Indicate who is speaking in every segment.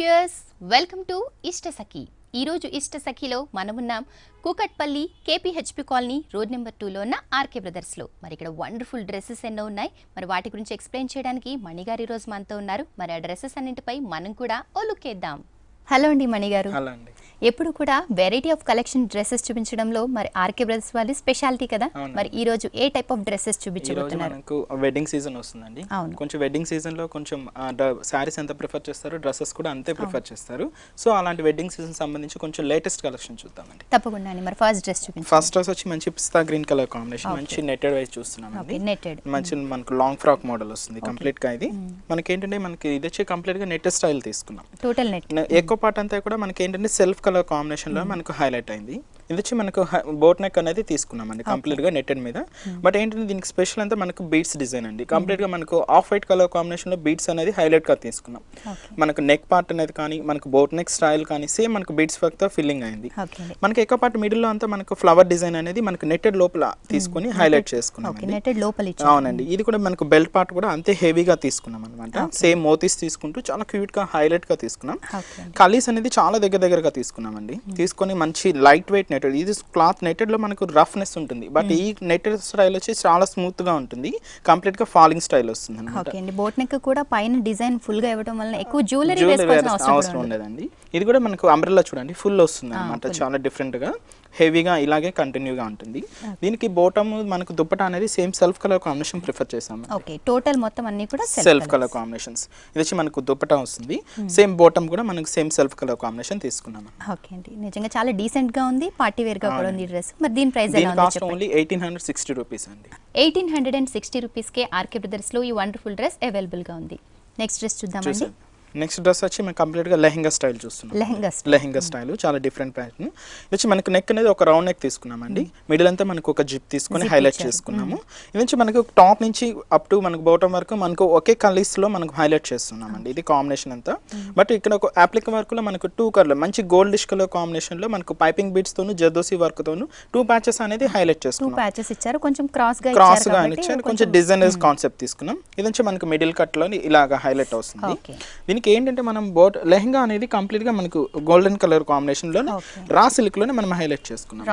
Speaker 1: Viewers, welcome to ఇష్ట సఖి. ఈరోజు ఇష్ట సఖిలో మనమున్నాం Kukatpally KPHB colony road number 2లో ఉన్న ఆర్కే బ్రదర్స్లో. మరి ఇక్కడ వండర్ఫుల్ డ్రెస్సెస్ ఎన్నో ఉన్నాయి. మరి వాటి గురించి ఎక్స్ప్లెయిన్ చేయడానికి మణిగారు ఈరోజు మనతో ఉన్నారు. మరి ఆ డ్రెస్సెస్ అన్నింటిపై మనం కూడా ఓ లుక్ వేద్దాం. హలో అండి మణిగారు.
Speaker 2: హలో అండి.
Speaker 1: ఎప్పుడు కూడా వెరైటీ ఆఫ్ కలెక్షన్ డ్రెస్సెస్ చూపించడంలో మరి ఆర్కే బ్రదర్స్ వాళ్ళ స్పెషాలిటీ కదా. మరి ఈ రోజు ఏ టైప్ ఆఫ్ డ్రెస్సెస్ చూపించబోతున్నారు?
Speaker 2: మనకు వెడ్డింగ్ సీజన్ వస్తుందండి. కొంచెం వెడ్డింగ్ సీజన్ లో కొంచెం సారీస్ ఎంత ప్రిఫర్ చేస్తారు, డ్రెస్సెస్ కూడా అంతే ప్రిఫర్ చేస్తారు. సో అలాంటి వెడ్డింగ్ సీజన్ సంబంధించి కొంచెం లేటెస్ట్ కలెక్షన్ చూద్దామండి.
Speaker 1: తప్పకుండా అండి. మరి ఫస్ట్ డ్రెస్ చూపించండి.
Speaker 2: ఫస్ట్ డ్రెస్ వచ్చి మంచి పిస్తా గ్రీన్ కలర్ కాంబినేషన్, మంచి నెట్టెడ్ వైజ్ చూస్తున్నామండి.
Speaker 1: నెట్టెడ్
Speaker 2: మంచి మనకు లాంగ్ ఫ్రాక్ మోడల్ వస్తుంది కంప్లీట్ గా. ఇది మనకి ఏంటంటే మనకి ఇది వచ్చి కంప్లీట్ గా నెట్టెడ్ స్టైల్ తీసుకున్నాం.
Speaker 1: టోటల్ నెట్
Speaker 2: ఎక్కువ పార్ట్ అంతా కూడా మనకి ఏంటంటే సెల్ఫ్ కలర్ కాంబినేషన్ లో మనకు హైలైట్ అయింది. ఇది వచ్చి మనకు బోట్ నెక్ అనేది తీసుకున్నామండి కంప్లీట్ గా నెట్టెడ్ మీద. బట్ ఏంటంటే దీనికి స్పెషల్ అంతా మనకు బీట్స్ డిజైన్ అండి. కంప్లీట్ గా మనకు ఆఫ్ వైట్ కలర్ కాంబినేషన్ లో బీట్స్ అనేది హైలైట్ గా తీసుకున్నాం. మనకు నెక్ పార్ట్ అనేది కానీ మనకు బోట్ నెక్ స్టైల్ కానీ సేమ్ మనకు బీట్స్ వర్క్ తో ఫిల్లింగ్ అయింది. మనకి ఎక్కువ పార్ట్ మిడిల్ లో అంతా మనకు ఫ్లవర్ డిజైన్ అనేది మనకు నెట్టెడ్ లోపల తీసుకుని హైలైట్ చేసుకున్నాం. అవునండి. ఇది కూడా మనకు బెల్ట్ పార్ట్ కూడా అంతే హెవీగా తీసుకున్నాం అనమాట. సేమ్ మోతీస్ తీసుకుంటూ చాలా క్యూట్ గా హైలైట్ గా తీసుకున్నాం. కలీస్ అనేది చాలా దగ్గరగా తీసుకున్నామండి. తీసుకొని మంచి లైట్ వెయిట్ నెట్టెడ్. ఇది క్లాత్ నెట్టెడ్ లో మనకు రఫ్నెస్ ఉంటుంది. బట్ ఈ నెట్టెడ్ స్టైల్ వచ్చి చాలా స్మూత్ గా ఉంటుంది. కంప్లీట్ గా ఫాలింగ్ స్టైల్ వస్తుంది అన్నమాట.
Speaker 1: బోట్ నెక్ కూడా పైన డిజైన్ ఫుల్ గా ఇవ్వడం వల్ల ఎక్కువ జ్యువెలరీ
Speaker 2: అవసరం ఉండదండి. ఇది కూడా మనకు అంబ్రెల్లా చూడండి ఫుల్ వస్తుంది అనమాట. చాలా డిఫరెంట్ గా హెవీగా ఇలాగే కంటిన్యూగా ఉంటుంది. దీనికి బోటమ్ మనకు దుప్పటా అనేది same self colour combination prefer చేసాము.
Speaker 1: ఓకే, టోటల్ మొత్తం అన్ని కూడా
Speaker 2: సెల్ఫ్ కలర్ కాంబినేషన్స్. ఇది వచ్చి మనకు దుప్పటా వస్తుంది. సేమ్ బోటమ్ కూడా మనకు సేమ్ సెల్ఫ్ కలర్ కాంబినేషన్ తీసుకున్నాము.
Speaker 1: ఓకే అండి, నిజంగా చాలా డీసెంట్ గా ఉంది, పార్టీ వేర్ గా కూడా ఉంది డ్రెస్. మరి దీని ప్రైస్ ఎలా ఉంది?
Speaker 2: కాస్ట్ ఓన్లీ 1860 రూపీస్ అండి.
Speaker 1: 1860 రూపీస్ కే ఆర్కే బ్రదర్స్ లో ఈ వండర్ఫుల్ డ్రెస్ అవైలబుల్ గా ఉంది. నెక్స్ట్ డ్రెస్ చూద్దామండి.
Speaker 2: నెక్స్ట్ డ్రెస్ వచ్చి మేము కంప్లీట్గా లెహెంగా స్టైల్ చూస్తున్నాం. లెహెంగా స్టైల్ చాలా డిఫరెంట్ ప్యాటర్న్. ఇది వచ్చి మనకు నెక్ అనేది ఒక రౌండ్ నెక్ తీసుకున్నామండి. మిడిల్ అంతా మనకు ఒక జిప్ తీసుకుని హైలైట్ చేసుకున్నాము. ఇది నుంచి మనకు టాప్ నుంచి అప్ టు మనకు బాటమ్ వరకు మనకు ఒకే కలర్స్ లో మనకు హైలైట్ చేస్తున్నామండి. ఇది కాంబినేషన్ అంతా. బట్ ఇక్కడ ఒక అప్లిక్ వర్క్ లో మనకు 2 కలర్ మంచి గోల్డిష్ కలర్ కాంబినేషన్ లో మనకు పైపింగ్ బీడ్స్ తోను జర్దోసి వర్క్ తోను 2 ప్యాచెస్ అనేది హైలైట్ చేసుకున్నాం.
Speaker 1: 2 ప్యాచెస్ ఇచ్చారు, కొంచెం క్రాస్ గా
Speaker 2: ఇచ్చారు, కొంచెం డిజైనర్స్ కాన్సెప్ట్ తీసుకున్నాం. ఇది నుంచి మనకు మిడిల్ కట్ లో ఇలాగా హైలైట్ వస్తుంది. దీనికి ఏంటంటే మనం లెహంగా అనేది కంప్లీట్ గా మనకు గోల్డెన్ కలర్ కాంబినేషన్ లో రా సిల్క్ లోనే మనం హైలైట్ చేసుకున్నాం.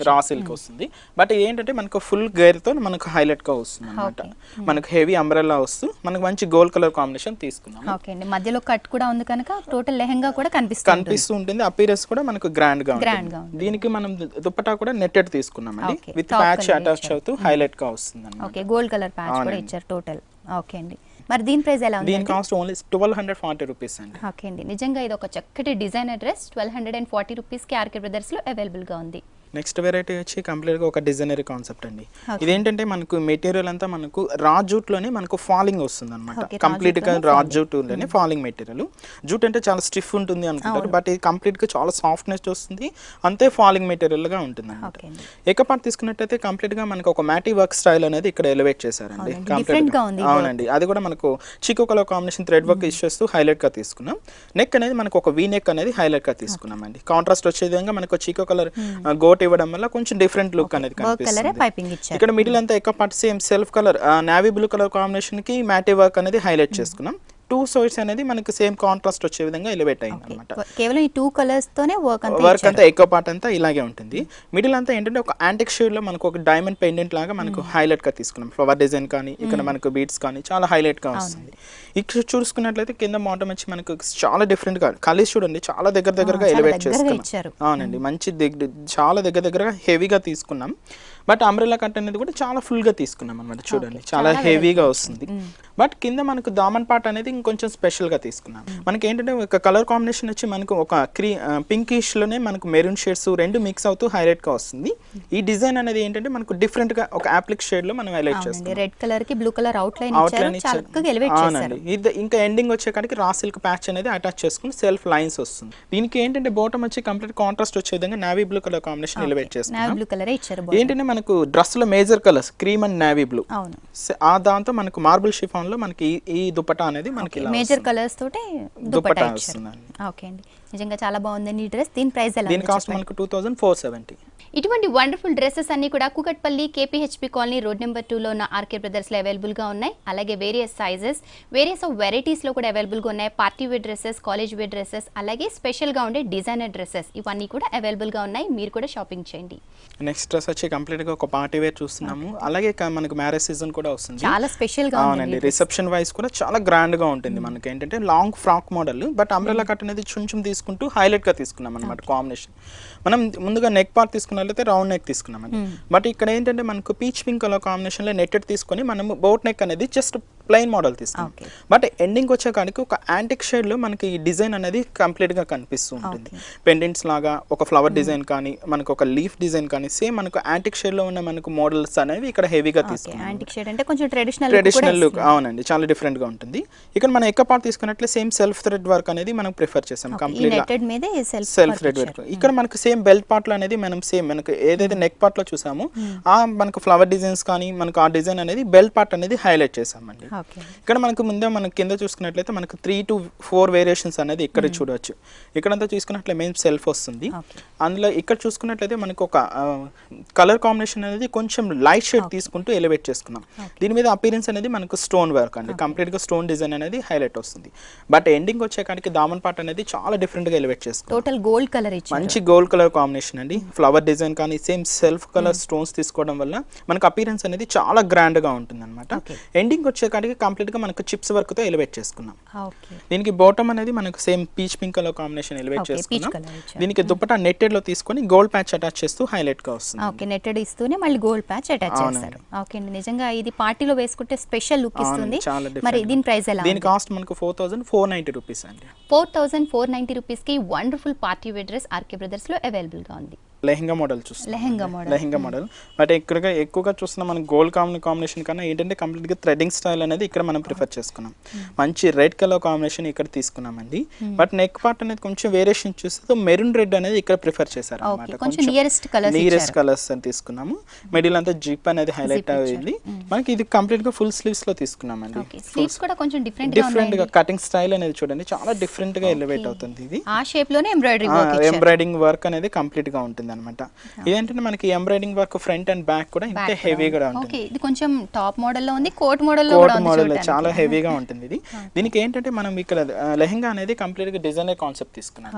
Speaker 2: రా సిల్క్ వస్తుంది. బట్ ఏంటంటే మనకు ఫుల్ గేర్ తో మనకు హైలైట్ గా వస్తుంది అన్నమాట. మనకు హెవీ అంబ్రెల్లా వస్తూ మనకు మంచి గోల్డ్ కలర్ కాంబినేషన్ తీసుకున్నాం.
Speaker 1: ఓకే అండి, మధ్యలో కట్ కూడా ఉంది కనుక టోటల్ లెహంగా కూడా కనిపిస్తూ ఉంటుంది.
Speaker 2: అపియరెన్స్ కూడా మనకు గ్రాండ్ గా ఉంటుంది. దీనికి మనం దుపట్టా కూడా నెట్టెడ్ తీసుకున్నామండి. విత్ ప్యాచ్ అటాచ్ అవుతూ హైలైట్ గా వస్తుంది అన్నమాట.
Speaker 1: ఓకే, గోల్డ్ కలర్ ప్యాచ్ కూడా ఇచ్చారు టోటల్. ఓకే అండి, మరి దీని ప్రైస్ ఎలా ఉంది?
Speaker 2: దీని కాస్ట్ ఓన్లీ 1240 రూపీస్ అండి.
Speaker 1: ఓకే అండి, నిజంగా ఇది ఒక చక్కటి డిజైనర్ డ్రెస్ 1240 రూపీస్ కి ఆర్కే బ్రదర్స్ లో అవైలబుల్ గా ఉంది.
Speaker 2: నెక్స్ట్ వెరైటీ వచ్చి కంప్లీట్గా ఒక డిజైనరీ కాన్సెప్ట్ అండి. ఇదేంటంటే మనకు మెటీరియల్ అంతా మనకు రా జూట్ లోనే మనకు ఫాలింగ్ వస్తుంది అనమాట. కంప్లీట్ గా రా జూట్ లోనే ఫాలింగ్ మెటీరియల్. జూట్ అంటే చాలా స్టిఫ్ ఉంటుంది అనుకుంటారు, బట్ ఇది కంప్లీట్ గా చాలా సాఫ్ట్నెస్ వస్తుంది, అంతే ఫాలింగ్ మెటీరియల్ గా ఉంటుంది అనమాట. ఏకపార్ట్ తీసుకున్నట్టయితే కంప్లీట్ గా మనకు ఒక మ్యాటీ వర్క్ స్టైల్ అనేది ఇక్కడ ఎలివేట్ చేశారండి. అవునండి, అది కూడా మనకు చీకో కలర్ కాంబినేషన్ థ్రెడ్ వర్క్ ఇచ్చేస్తూ హైలైట్ గా తీసుకున్నాం. నెక్ అనేది మనకు ఒక వీ నెక్ అనేది హైలైట్ గా తీసుకున్నాం అండి. కాంట్రాస్ట్ వచ్చే విధంగా మనకు చీకో కలర్ గోట్ ఇవ్వడం వల్ల కొంచెం డిఫరెంట్ లుక్ అనేది కనిపిస్తుంది. ఇక్కడ మిడిల్ అంతా ఎక్కువ part same self colour navy blue colour combination కి మ్యాటీ వర్క్ అనేది హైలైట్ చేసుకున్నాం. 2 సైడ్స్ అనేది మనకి సేమ్ కాంట్రాస్ట్ వచ్చే విధంగా ఎలివేట్ అయింది అన్నమాట.
Speaker 1: కేవలం ఈ 2 కలర్స్ తోనే వర్క్
Speaker 2: అంతా ఎక్కువ పార్ట్ అంతా ఇలాగే ఉంటుంది. మిడిల్ అంతా ఏంటంటే ఒక యాంటిక్ షేడ్ లో మనకు ఒక డైమండ్ పెండెంట్ లాగా మనకు హైలైట్ గా తీసుకున్నాం. ఫ్లవర్ డిజైన్ కానీ ఇక్కడ మనకు బీడ్స్ కానీ చాలా హైలైట్ గా వస్తుంది. ఇక్కడ చూసుకున్నట్లయితే కింద బాటమ్ వచ్చి మనకు చాలా డిఫరెంట్ గా కలర్స్ చూడండి చాలా దగ్గరగా ఎలివేట్ చేసుకున్నాం. అవునండి, మంచి చాలా దగ్గరగా హెవీగా తీసుకున్నాం. బట్ అంబ్రెల్లా కట్ అనేది కూడా చాలా ఫుల్ గా తీసుకున్నాం అన్నమాట. చూడండి చాలా హెవీగా వస్తుంది. బట్ కింద మనకు దామన్ పార్ట్ అనేది ఇంకొంచెం స్పెషల్ గా తీసుకున్నాం. మనకి ఏంటంటే ఒక కలర్ కాంబినేషన్ వచ్చి మనకు ఒక పింకిష్ లోనే మనకు మెరూన్ షేడ్స్ 2 మిక్స్ అవుతూ హైలైట్ గా వస్తుంది. ఈ డిజైన్ అనేది ఏంటంటే మనకు డిఫరెంట్ గా ఒక అప్లిక్ షేడ్ లో మనం హైలైట్ చేస్తాం.
Speaker 1: రెడ్ కలర్ కి బ్లూ కలర్ అవుట్ లైన్ ఇచ్చారు, చక్కగా ఎలివేట్ చేశారు.
Speaker 2: ఇంకా ఎండింగ్ వచ్చే కాడికి రా సిల్క్ ప్యాచ్ అనేది అటాచ్ చేసుకుని సెల్ఫ్ లైన్స్ వస్తుంది. దీనికి ఏంటంటే బాటమ్ వచ్చి కంప్లీట్ కాంట్రాస్ట్ వచ్చే విధంగా navy blue colour combination elevate చేస్తాం.
Speaker 1: నావీ బ్లూ కలర్ ఇచ్చారు.
Speaker 2: ఏంటంటే మనకు డ్రెస్ లో major colours cream and navy blue. ఆ దాంతో మనకు మార్బుల్ షిఫాన్ లో మనకి ఈ దుపట్టా అనేది మనకి
Speaker 1: మేజర్ కలర్స్ తోటి దుపట్టా వస్తుంది. ఓకే అండి, నిజంగా చాలా బాగుందండి ఈ డ్రెస్. దీని ప్రైస్ ఎలా?
Speaker 2: దీని కాస్ట్ మనకు 2470.
Speaker 1: ఇటువంటి వండర్ఫుల్ డ్రెస్సెస్ అన్ని కూడా Kukatpally KPHB colony road number 2లో ఉన్న ఆర్కే బ్రదర్స్లో అవైలబుల్గా ఉన్నాయి. అలాగే వేరియస్ సైజెస్, వేరియస్ ఆఫ్ వెరైటీస్లో కూడా అవైలబుల్గా ఉన్నాయి. Party wear dresses, college wear dresses, అలాగే స్పెషల్గా ఉండే డిజైనర్ డ్రెస్సెస్ ఇవన్నీ కూడా అవైలబుల్గా ఉన్నాయి. మీరు కూడా షాపింగ్ చేయండి.
Speaker 2: నెక్స్ట్ డ్రెస్ వచ్చి కంప్లీట్గా ఒక పార్టీ వేర్ చూస్తున్నాము. అలాగే మనకు మ్యారేజ్ సీజన్ కూడా వస్తుంది,
Speaker 1: చాలా స్పెషల్గా.
Speaker 2: అవునండి, రిసెప్షన్ వైజ్ కూడా చాలా గ్రాండ్గా ఉంటుంది. మనకి ఏంటంటే long frock model, but umbrella cut అనేది కొంచెం తీసుకుంటూ హైలైట్గా తీసుకున్నాం అనమాట. కాంబినేషన్ మనం ముందుగా నెక్ పార్ట్ తీసుకున్నట్లయితే రౌండ్ నెక్ తీసుకున్నామండి. బట్ ఇక్కడ ఏంటంటే మనకు పీచ్ పింక్ కలర్ కాంబినేషన్లో నెట్టెడ్ తీసుకొని మనము బోట్ నెక్ అనేది జస్ట్ ప్లెయిన్ మోడల్ తీసుకున్నాం. బట్ ఎండింగ్ వచ్చే కాడికి ఒక యాంటిక్ షేడ్లో మనకి ఈ డిజైన్ అనేది కంప్లీట్గా కనిపిస్తూ ఉంటుంది. పెండెంట్స్ లాగా ఒక ఫ్లవర్ డిజైన్ కానీ, మనకు ఒక లీఫ్ డిజైన్ కానీ, సేమ్ మనకు యాంటిక్ షేడ్లో ఉన్న మనకు మోడల్స్ అనేవి ఇక్కడ హెవీగా తీసుకున్నాం.
Speaker 1: యాంటిక్ షేడ్ అంటే కొంచెం
Speaker 2: ట్రెడిషనల్ లుక్, అవునండి, చాలా డిఫరెంట్గా ఉంటుంది. ఇక్కడ మనం ఎక్క పార్ట్ తీసుకున్నట్లే సేమ్ సెల్ఫ్ థ్రెడ్ వర్క్ అనేది మనం ప్రిఫర్ చేసాం. కంప్లీట్గా సెల్ఫ్ థ్రెడ్ వర్క్. ఇక్కడ మనకు సేమ్ బెల్ట్ పార్ట్లో అనేది మనం సేమ్ మనకు ఏదైతే నెక్ పార్ట్లో చూసామో ఆ మనకు ఫ్లవర్ డిజైన్స్ కానీ మనకు ఆ డిజైన్ అనేది బెల్ట్ పార్ట్ అనేది హైలైట్ చేసామండి. ఇక్కడ మనకు ముందే మనకి కింద చూసుకున్నట్లయితే మనకు 3 to 4 వేరియేషన్స్ అనేది ఇక్కడ చూడవచ్చు. ఇక్కడంతా చూసుకున్నట్లయితే మెయిన్ సెల్ఫ్ వస్తుంది. అందులో ఇక్కడ చూసుకున్నట్లయితే మనకు ఒక కలర్ కాంబినేషన్ అనేది కొంచెం లైట్ షేడ్ తీసుకుంటూ ఎలివేట్ చేసుకున్నాం. దీని మీద అపీరెన్స్ అనేది మనకు స్టోన్ వర్క్ అండి, కంప్లీట్ గా స్టోన్ డిజైన్ అనేది హైలైట్ వస్తుంది. బట్ ఎండింగ్ వచ్చే కాడికి దామన్ పార్ట్ అనేది చాలా డిఫరెంట్ గా ఎలివేట్ చేసుకున్నాం.
Speaker 1: టోటల్ గోల్డ్ కలర్ ఇచ్చారు,
Speaker 2: మంచి గోల్డ్ కలర్ కాంబినేషన్ అండి. ఫ్లవర్ డిజైన్ కానీ సేమ్ సెల్ఫ్ కలర్ స్టోన్స్ తీసుకోవడం వల్ల మనకు అపీరెన్స్ అనేది చాలా గ్రాండ్ గా ఉంటుంది అనమాట. ఎండింగ్ వచ్చే కాడికి కంప్లీట్ గా మనకు చిప్స్ వర్క్ తో ఎలివేట్ చేసుకున్నాం. దీనికి బాటమ్ అనేది మనకు same peach pink colour combination elevate చేసుకున్నాం. దీనికి దుపట్టా నెట్టెడ్ లో తీసుకొని గోల్డ్ ప్యాచ్ అటాచ్ చేస్తూ హైలైట్ గా వస్తుంది.
Speaker 1: ఓకే, నెట్టెడ్ ఇస్తూనే మళ్ళీ గోల్డ్ ప్యాచ్ అటాచ్ చేస్తారు. ఓకే అండి, నిజంగా ఇది పార్టీలో వేసుకుంటే స్పెషల్ లుక్ ఇస్తుంది. మరి దీని ప్రైస్ ఎలా?
Speaker 2: దీని కాస్ట్ మనకు 4490 రూపీస్ అండి.
Speaker 1: 4490 రూపీస్ కి wonderful party wear dress RK brothers లో అవైలబుల్ గా ఉంది.
Speaker 2: లెహంగా మోడల్ చూస్తాం, లెహంగా మోడల్. బట్ ఎక్కువగా చూస్తున్నాం మనం గోల్డ్ కాంబినేషన్ కన్నా ఏంటంటే కంప్లీట్గా థ్రెడ్డింగ్ స్టైల్ అనేది ఇక్కడ మనం ప్రిఫర్ చేసుకున్నాం. మంచి రెడ్ కలర్ కాంబినేషన్ ఇక్కడ తీసుకున్నామండి. బట్ నెక్ పార్ట్ అనేది కొంచెం వేరియేషన్ చూస్తే మెరూన్ రెడ్ అనేది ఇక్కడ ప్రిఫర్ చేశారు అనమాట. కొంచెం నియరెస్ట్ కలర్స్ అని తీసుకున్నాము. మిడిల్ అంతా జిప్ అనేది హైలైట్ అయ్యింది. మనకి ఇది కంప్లీట్ గా ఫుల్ స్లీవ్స్ లో తీసుకున్నామండి. డిఫరెంట్ గా కటింగ్ స్టైల్ అనేది చూడండి, చాలా డిఫరెంట్ గా ఎలివేట్ అవుతుంది. ఇది
Speaker 1: ఆ షేప్ లోనే
Speaker 2: ఎంబ్రాయిడింగ్ వర్క్ అనేది కంప్లీట్ గా ఉంటుంది అనమాట. ఇదేంటంటే మనకి embroidering work front and back కూడా ఇంతే హెవీగా ఉంటుంది.
Speaker 1: ఇది కొంచెం టాప్ మోడల్ లో ఉంది, కోట్ మోడల్
Speaker 2: చాలా హెవీగా ఉంటుంది ఇది. దీనికి ఏంటంటే మనం ఇక్కడ లెహంగా అనేది కంప్లీట్ గా డిజైనర్ కాన్సెప్ట్ తీసుకున్నాం.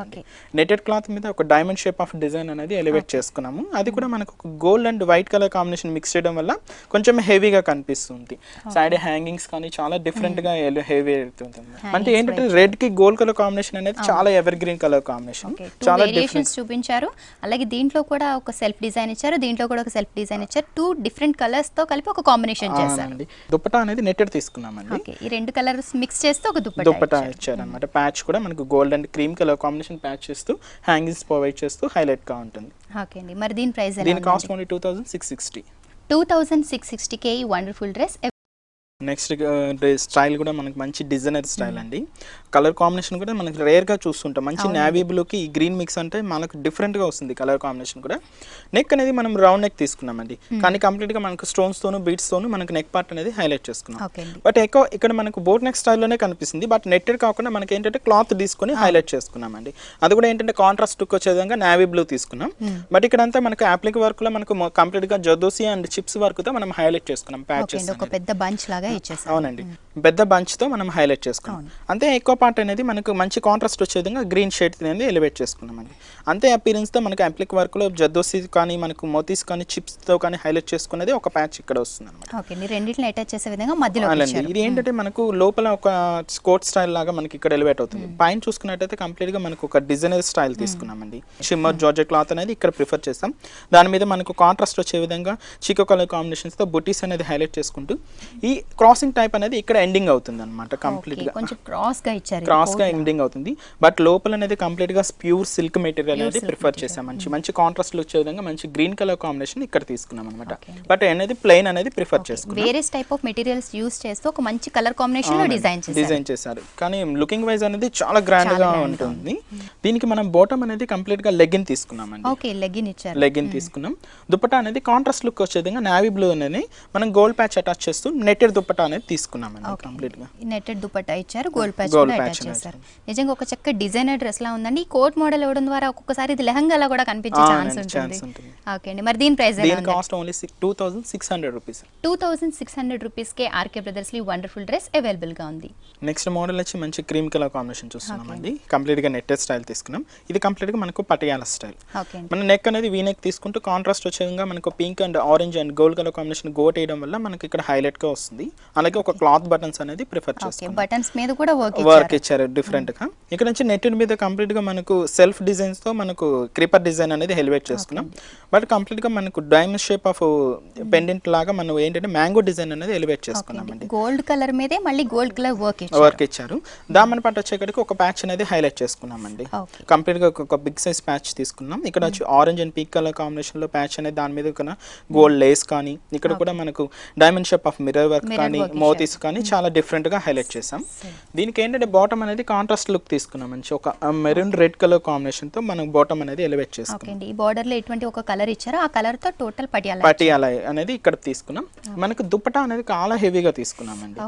Speaker 2: నెటెడ్ క్లాత్ మీద ఒక డైమండ్ షేప్ ఆఫ్ డిజైన్ అనేది ఎలివేట్ చేసుకున్నాము. అది కూడా మనకు gold and white colour combination mix చేయడం వల్ల కొంచెం హెవీగా కనిపిస్తుంది. సైడ్ హ్యాంగింగ్స్ కానీ చాలా డిఫరెంట్ గా హెవీ అవుతుంది. అంటే ఏంటంటే రెడ్ కి గోల్డ్ కలర్ కాంబినేషన్ అనేది చాలా ఎవర్ గ్రీన్ కలర్ కాంబినేషన్, చాలా డిఫరెంట్
Speaker 1: చూపించారు. అలాగే దీంట్లో కూడా ఒక సెల్ఫ్ డిజైన్ ఇచ్చారు, దీంట్లో కూడా ఒక సెల్ఫ్ డిజైన్ ఇచ్చారు. 2 డిఫరెంట్ కలర్స్ తో కలిపి ఒక కాంబినేషన్ చేశారు.
Speaker 2: దుపట్టా అనేది నెట్టెడ్ తీసుకున్నామండి.
Speaker 1: ఓకే, ఈ 2 కలర్స్ మిక్స్ చేస్తూ ఒక
Speaker 2: దుపట్టా ఇచ్చారు అన్నమాట. ప్యాచ్ కూడా మనకు gold and cream colour combination patch చేస్తూ హ్యాంగింగ్స్ ప్రొవైడ్ చేస్తూ హైలైట్ గా ఉంటుంది.
Speaker 1: ఓకే అండి, మరి దీని ప్రైస్ ఎలా?
Speaker 2: దీని కాస్ట్ ఓన్లీ 2660.
Speaker 1: 2660 కే వండర్ఫుల్ డ్రెస్.
Speaker 2: నెక్స్ట్ స్టైల్ కూడా మనకి మంచి డిజైనర్ స్టైల్ అండి. కలర్ కాంబినేషన్ కూడా మనకి రేర్గా చూస్తుంటాం. మంచి నేవీ బ్లూకి ఈ గ్రీన్ మిక్స్ అంటే మనకు డిఫరెంట్గా వస్తుంది కలర్ కాంబినేషన్ కూడా. నెక్ అనేది మనం రౌండ్ నెక్ తీసుకున్నామండి, కానీ కంప్లీట్గా మనకు స్టోన్స్తోను బీట్స్తోను మనకు నెక్ పార్ట్ అనేది హైలైట్ చేసుకున్నాం. బట్ ఎక్కువ ఇక్కడ మనకు బోట్ నెక్ స్టైల్లోనే కనిపిస్తుంది. బట్ నెట్టెడ్ కాకుండా మనకి ఏంటంటే క్లాత్ తీసుకొని హైలైట్ చేసుకున్నామండి. అది కూడా ఏంటంటే కాంట్రాస్ట్ లుక్ వచ్చే విధంగా నేవీ బ్లూ తీసుకున్నాం. బట్ ఇక్కడంతా మనకు అప్లిక్ వర్క్ లో మనకు కంప్లీట్గా జర్దోసి అండ్ చిప్స్ వర్క్ తో మనం హైలైట్ చేసుకున్నాం. ప్యాచెస్
Speaker 1: ఒక పెద్ద బంచ్ లాగా ఇచ్చేసాం.
Speaker 2: అవునండి, పెద్ద బంచ్ తో మనం హైలైట్ చేసుకున్నాం. అంతే ఎక్కువ పార్ట్ అనేది మనకు మంచి కాంట్రాస్ట్ వచ్చే విధంగా గ్రీన్ షేడ్ అనేది ఎలివేట్ చేసుకున్నామండి. అంతే అపీరెన్స్ తో మనకి అప్లిక్ వర్క్ లో జర్దోసి కానీ మనకు మోతీస్ కానీ చిప్స్ తో కానీ హైలైట్ చేసుకునేది ఒక ప్యాచ్ ఇక్కడ వస్తుంది అనమాట.
Speaker 1: ఓకే, ఈ రెండిటిని అటాచ్ చేసే విధంగా మధ్యలో ఇచ్చారు.
Speaker 2: ఇది ఏంటంటే మనకు లోపల ఒక స్కోట్ స్టైల్ లాగా మనకి ఇక్కడ ఎలివేట్ అవుతుంది. పైన చూసుకున్నట్టయితే కంప్లీట్ గా మనకు ఒక డిజైనర్ స్టైల్ తీసుకున్నామండి. షిమ్మర్ జార్జెట్ క్లాత్ అనేది ఇక్కడ ప్రిఫర్ చేస్తాం. దాని మీద మనకు కాంట్రాస్ట్ వచ్చే విధంగా చీకో కలర్ కాంబినేషన్స్ తో బుటీస్ అనేది హైలైట్ చేసుకుంటూ ఈ క్రాసింగ్ టైప్ అనేది ఇక్కడ ఎండింగ్ అవుతుంది అనమాట. కంప్లీట్ గా
Speaker 1: కొంచెం క్రాస్
Speaker 2: గా ఎండింగ్ అవుతుంది. బట్ లోపల అనేది కంప్లీట్ గా ప్యూర్ సిల్క్ మెటీరియల్ అనేది ప్రిఫర్ చేసాం. మంచి కాంట్రాస్ట్ వచ్చే విధంగా మంచి గ్రీన్ కలర్ కాంబినేషన్ ఇక్కడ తీసుకున్నాం అనమాట. బట్ అనేది ప్లెయిన్ అనేది ప్రిఫర్ చేసుకున్నాం.
Speaker 1: Various type of materials use చేస్తూ ఒక మంచి కలర్ కాంబినేషన్ లో డిజైన్
Speaker 2: చేశారు. కానీ లుకింగ్ వైజ్ అనేది చాలా గ్రాండ్ గా ఉంటుంది. దీనికి మనం బాటమ్ అనేది కంప్లీట్ గా లెగ్గిన్ తీసుకున్నామండి.
Speaker 1: ఓకే,
Speaker 2: లెగ్గిన్ తీసుకున్నాం. దుపట్టా అనేది కాంట్రాస్ట్ లుక్ వచ్చే విధంగా నేవీ బ్లూ అనేది మనం గోల్డ్ ప్యాచ్ అటాచ్ చేస్తూ నెట్టెడ్ దుపట్టా దుప్పటా అనేది తీసుకున్నామండి కంప్లీట్ గా.
Speaker 1: నెట్టెడ్ దుపట్టా ఇచ్చారు, గోల్డ్ ప్యాచ్ కూడా అటాచ్ చేశారు. నిజంగా ఒక చక్క డిజైనర్ డ్రెస్ లా ఉందండి. ఈ కోట్ మోడల్ ఇవ్వడం ద్వారా ఒక్కొక్కసారి ఇది లెహంగాలా కూడా కనిపించే ఛాన్స్ ఉంటుంది. ఓకే అండి, మరి దీని ప్రైస్
Speaker 2: దీని కాస్ట్ ఓన్లీ 2600 రూపీస్.
Speaker 1: 2600 రూపీస్ కే ఆర్కే బ్రదర్స్ లో వండర్ఫుల్ డ్రెస్ అవైలబుల్ గా ఉంది.
Speaker 2: నెక్స్ట్ మోడల్ వచ్చి మంచి క్రీమ్ కలర్ కాంబినేషన్ చూస్తున్నామండి. కంప్లీట్ గా నెట్టెడ్ స్టైల్ తీసుకున్నాం. ఇది కంప్లీట్ గా మనకు పటియాలా స్టైల్. మన నెక్ అనేది వీ నెక్ తీసుకుంటూ కాంట్రాస్ట్ వచ్చేగా మనకు pink and orange and gold colour combination గోట్ వేయడం వల్ల మనకి ఇక్కడ హైలైట్ గా వస్తుంది. అలాగే ఒక క్లాత్ బటన్స్ అనేది ప్రిఫర్ చేస్తాం.
Speaker 1: బటన్స్ మీద కూడా
Speaker 2: వర్క్ ఇచ్చారు డిఫరెంట్ గా. ఇక్కడ నుంచి నెట్టెడ్ మీద కంప్లీట్ గా మనకు సెల్ఫ్ డిజైన్స్ తో మనకు క్రీపర్ డిజైన్ అనేది ఎలివేట్ చేసుకున్నాం. బట్ కంప్లీట్ గా మనకు డైమండ్ షేప్ ఆఫ్ పెండెంట్ లాగా మనం ఏంటంటే మ్యాంగో డిజైన్ అనేది ఎలివేట్ చేసుకున్నామండి.
Speaker 1: గోల్డ్ కలర్ మీదే మళ్ళీ గోల్డ్ కలర్
Speaker 2: వర్క్ ఇచ్చారు. దామన్ పట్టు వచ్చేక్కడికి ఒక ప్యాచ్ అనేది హైలైట్ చేసుకున్నామండి. కంప్లీట్ గా ఒక బిగ్ సైజ్ ప్యాచ్ తీసుకున్నాం. ఇక్కడ వచ్చి orange and pink colour combination లో ప్యాచ్ అనేది దాని మీద గోల్డ్ లేస్ కానీ ఇక్కడ కూడా మనకు diamond shape of mirror work కానీ మోతీస్ కానీ చాలా డిఫరెంట్ గా హైలైట్ చేసాం. దీనికి ఏంటంటే బాటమ్ అనేది కాంట్రాస్ట్ లుక్ తీసుకున్నాం. మంచి ఒక మెరూన్ రెడ్ కలర్ కాంబినేషన్ తో మనం బాటమ్ అనేది ఎలివేట్ చేసుకున్నాం.
Speaker 1: ఈ బార్డర్ లో ఎటువంటి ఒక కలర్ ఇచ్చారో ఆ కలర్ తో టోటల్
Speaker 2: పటియాలా అనేది ఇక్కడ తీసుకున్నాం. మనకు దుపట్టా అనేది చాలా హెవీగా తీసుకున్నామండి.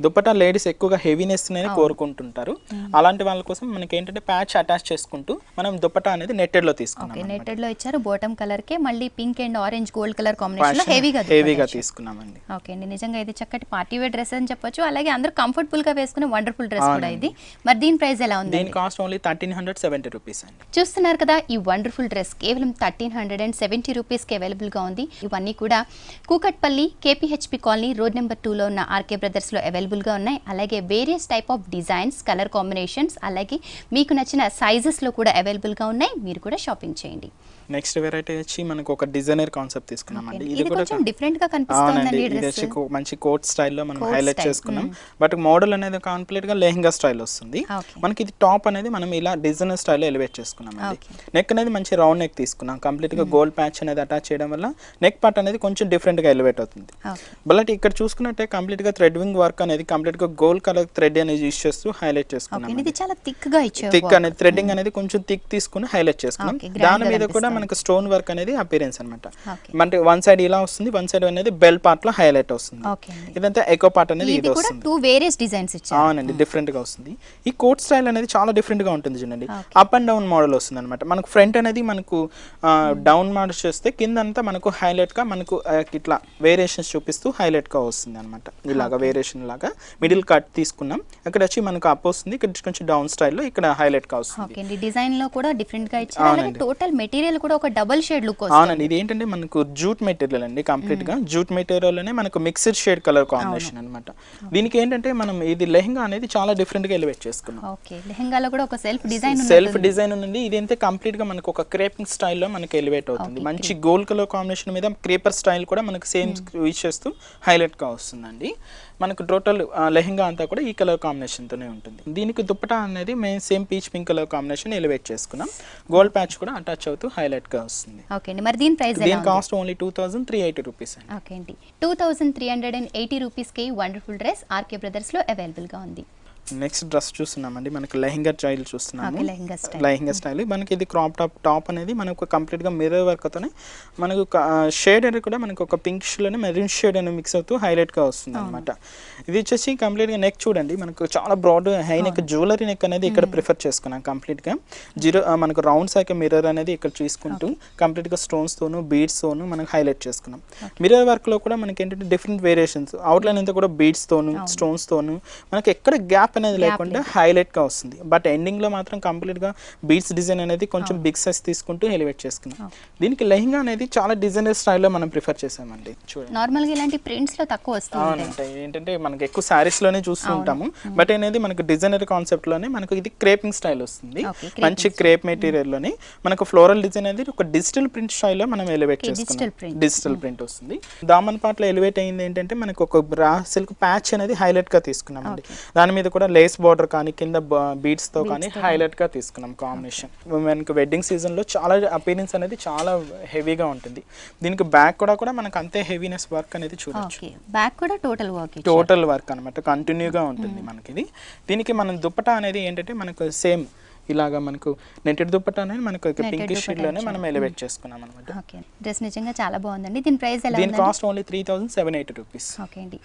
Speaker 2: దుపట్టా లేడీస్ ఎక్కువగా హెవీనెస్ అనేది కోరుకుంటుంటారు. అలాంటి వాళ్ళ కోసం మనకి ఏంటంటే ప్యాచ్ అటాచ్ చేసుకుంటూ మనం దుపట్టా అనేది నెట్టెడ్ లో తీసుకున్నాం.
Speaker 1: నెట్టెడ్ లో ఇచ్చారు. బాటమ్ కలర్ కే మళ్ళీ pink and orange gold colour combination లో
Speaker 2: హెవీగా తీసుకున్నామండి.
Speaker 1: ఓకే అండి, నిజంగా ఇది చక్కటి పార్టీ వేర్ డ్రెస్ అని చెప్పొచ్చు. అలాగే అందరూ కంఫర్టబుల్ గా వేసుకునే వండర్ఫుల్ డ్రెస్ కూడా ఇది. మరి దీని ప్రైస్ ఎలా ఉంది?
Speaker 2: దీని కాస్ట్ ఓన్లీ 1370 రూపీస్ అండి.
Speaker 1: చూస్తున్నారు కదా, ఈ వండర్ఫుల్ డ్రెస్ కేవలం 1370 రూపీస్ కి అవైలబుల్ గా ఉంది. ఇవన్నీ కూడా Kukatpally KPHB colony road number 2 లో ఉన్న ఆర్కే బ్రదర్స్ లో అవైలబుల్ గా ఉన్నాయి. అలాగే various type of designs, colour combinations, అలాగే మీకు నచ్చిన సైజెస్ లో కూడా అవైలబుల్ గా ఉన్నాయి. మీరు కూడా షాపింగ్ చేయండి.
Speaker 2: నెక్స్ట్ వెరైటీ వచ్చి మనకు ఒక డిజైనర్ కాన్సెప్ట్ తీసుకున్నామండి.
Speaker 1: ఇది కూడా కొంచెం డిఫరెంట్ గా కనిపిస్తుందండి.
Speaker 2: ఇది వచ్చి మంచి కోట్ స్టైల్లో మనం హైలైట్ చేసుకున్నాం. బట్ మోడల్ అనేది కంప్లీట్ గా లెహంగా స్టైల్ వస్తుంది. మనకి ఇది టాప్ అనేది మనం ఇలా డిజైనర్ స్టైల్లో ఎలివేట్ చేసుకున్నాం అండి. నెక్ అనేది మంచి రౌండ్ నెక్ తీసుకున్నాం. కంప్లీట్ గా గోల్డ్ ప్యాచ్ అనేది అటాచ్ చేయడం వల్ల నెక్ పార్ట్ అనేది కొంచెం డిఫరెంట్ గా ఎలివేట్ అవుతుంది. బట్ ఇక్కడ చూసుకున్నట్టే కంప్లీట్ గా థ్రెడ్వింగ్ వర్క్ అనేది కంప్లీట్ గా గోల్డ్ కలర్ థ్రెడ్ అనేది యూస్ చేస్తూ హైలైట్ చేసుకున్నాం.
Speaker 1: ఇది చాలా థిక్ గా ఇచ్చారు.
Speaker 2: థిక్ అనేది థ్రెడ్డింగ్ అనేది కొంచెం థిక్ తీసుకుని హైలైట్ చేసుకున్నాం. దాని మీద కూడా మనకు స్టోన్ వర్క్ అనేది అపియరెన్స్ అన్నమాట. అంటే వన్ సైడ్ ఇలా వస్తుంది, వన్ సైడ్ అనేది బెల్ పార్ట్ లో హైలైట్ వస్తుంది. ఇదంతా ఎకో పార్ట్ అనేది ఇది వస్తుంది.
Speaker 1: టూ వేరియస్ డిజైన్స్ ఇచ్చారు.
Speaker 2: అవునండి, డిఫరెంట్ గా వస్తుంది. ఈ కోట్ స్టైల్ అనేది చాలా డిఫరెంట్ గా ఉంటుంది చూడండి. అప్ అండ్ డౌన్ మోడల్ వస్తుంది అనమాట. మనకు ఫ్రంట్ అనేది మనకు డౌన్ మోడల్ చేస్తే కింద అంతా మనకు హైలైట్ గా మనకు ఇట్లా వేరియేషన్స్ చూపిస్తూ హైలైట్ గా వస్తుంది అనమాట. ఇలాగా వేరియేషన్ లాగా మిడిల్ కట్ తీసుకున్నాం. ఇక్కడ వచ్చి మనకు అప్ వస్తుంది, ఇక్కడ కొంచెం డౌన్ స్టైల్లో ఇక్కడ హైలైట్ గా వస్తుంది.
Speaker 1: డిజైన్ లో కూడా డిఫరెంట్ గా ఇచ్చారు. అలాగే టోటల్ మెటీరియల్ కూడా ఒక డబుల్ షేడ్ లుక్ వస్తుంది.
Speaker 2: అవునండి, ఇది ఏంటంటే మనకు జూట్ మెటీరియల్ అండి. కంప్లీట్ గా జూట్ మెటీరియల్ లోనే మనకు మిక్స్డ్ షేడ్ కలర్ కాంబినేషన్ అన్నమాట. దీనికి ఏంటంటే మనం ఇది లెహంగా అనేది చాలా డిఫరెంట్ గా ఎలివేట్ చేసుకున్నాం.
Speaker 1: ఓకే, లెహంగాలో కూడా ఒక సెల్ఫ్
Speaker 2: డిజైన్ ఉంది. ఇది అయితే కంప్లీట్ గా మనకు ఒక క్రేపింగ్ స్టైల్లో మనకి ఎలివేట్ అవుతుంది. మంచి గోల్డ్ కలర్ కాంబినేషన్ మీద క్రేపర్ స్టైల్ కూడా మనకు సేమ్ యూజ్ చేస్తూ హైలైట్ గా వస్తుందండి. మనకు టోటల్ లెహంగా అంతా కూడా ఈ కలర్ కాంబినేషన్ తోనే ఉంటుంది. దీనికి దుపట్టా అనేది మేము same peach pink colour combination elevate చేసుకున్నాం. గోల్డ్ ప్యాచ్ కూడా అటాచ్ అవుతూ హైలైట్ గా వస్తుంది.
Speaker 1: ఓకే అండి, మరి దీని ప్రైస్
Speaker 2: దీని కాస్ట్ ఓన్లీ 2380 రూపీస్ అండి.
Speaker 1: ఓకే అండి, 2380 రూపీస్ కి వండర్ఫుల్ డ్రెస్ ఆర్కే బ్రదర్స్ లో అవైలబుల్ గా ఉంది.
Speaker 2: నెక్స్ట్ డ్రెస్ చూస్తున్నామండి. మనకి లెహంగా స్టైల్ చూస్తున్నాము. లెహంగా స్టైల్ మనకి ఇది క్రాప్ టాప్ అనేది మనకు కంప్లీట్ గా మిర్రర్ వర్క్ తోనే మనకు షేడ్ అనేది కూడా మనకు ఒక పింక్ లోనే మెరూన్ షేడ్ అనేది మిక్స్ అవుతూ హైలైట్ గా వస్తుంది అనమాట. ఇది వచ్చేసి కంప్లీట్ గా నెక్ చూడండి, మనకు చాలా broad high neck jewellery neck అనేది ఇక్కడ ప్రిఫర్ చేసుకున్నాం. కంప్లీట్ గా మనకు రౌండ్ సైక్ మిర్రర్ అనేది ఇక్కడ చూసుకుంటూ కంప్లీట్ గా స్టోన్స్ తోను బీడ్స్ తోను మనం హైలైట్ చేసుకున్నాం. మిర్రర్ వర్క్ లో కూడా మనకి ఏంటంటే డిఫరెంట్ వేరియేషన్స్, అవుట్ లైన్ అంతా కూడా బీడ్స్ తోను స్టోన్స్ తోను మనకి ఎక్కడ గ్యాప్ అనేది లేకుండా హైలైట్ గా వస్తుంది. బట్ ఎండింగ్ లో మాత్రం కంప్లీట్ గా బీడ్స్ డిజైన్ అనేది కొంచెం బిగ్ సైజ్ తీసుకుంటూ ఎలివేట్ చేసుకున్నాం. దీనికి లెహంగా అనేది చాలా డిజైనర్ స్టైల్లో మనం ప్రిఫర్ చేసామండి. చూడండి,
Speaker 1: నార్మల్ గా ఇలాంటి ప్రింట్స్ లో తక్కువ వస్తుంది.
Speaker 2: ఏంటంటే మనకి ఎక్కువ సారీస్ లోనే చూస్తూ ఉంటాము. బట్ అనేది మనకు డిజైనర్ కాన్సెప్ట్ లోనే మనకు ఇది క్రేపింగ్ స్టైల్ వస్తుంది. మంచి క్రేప్ మెటీరియల్ లోనే మనకు ఫ్లోరల్ డిజైన్ అనేది ఒక డిజిటల్ ప్రింట్ స్టైల్లో మనం ఎలివేట్ చేసుకున్నాం. డిజిటల్ ప్రింట్ వస్తుంది. దామన్ పార్ట్ లో ఎలివేట్ అయింది ఏంటంటే మనకు ఒక బ్రా సిల్క్ ప్యాచ్ అనేది హైలైట్ గా తీసుకున్నామండి. దాని మీద కూడా లేస్ బార్డర్ కానీ కింద బీడ్స్ తో కానీ హైలైట్ గా తీసుకున్నాం కాంబినేషన్. మనకి వెడ్డింగ్ సీజన్ లో చాలా అపీరెన్స్ అనేది చాలా హెవీగా ఉంటుంది. దీనికి బ్యాక్ కూడా మనకు అంతే హెవీనెస్ వర్క్ అనేది చూడొచ్చు.
Speaker 1: బ్యాక్ కూడా టోటల్
Speaker 2: వర్క్ అన్నమాట, కంటిన్యూగా ఉంటుంది మనకి ఇది. దీనికి మనం దుపట్టా అనేది ఏంటంటే మనకు సేమ్ ఇలాగా మనకు నెట్టెడ్ దుపట్టా అనేది మనకు పింకిష్ షేడ్ లోనే మనం ఎలివేట్ చేసుకున్నాం అన్నమాట.
Speaker 1: డ్రెస్ నిజంగా చాలా బాగుందండి. దీని ప్రైస్ ఎలా ఉంది?
Speaker 2: దీని కాస్ట్ ఓన్లీ 3780 రూపీస్.
Speaker 1: ఓకే అండి,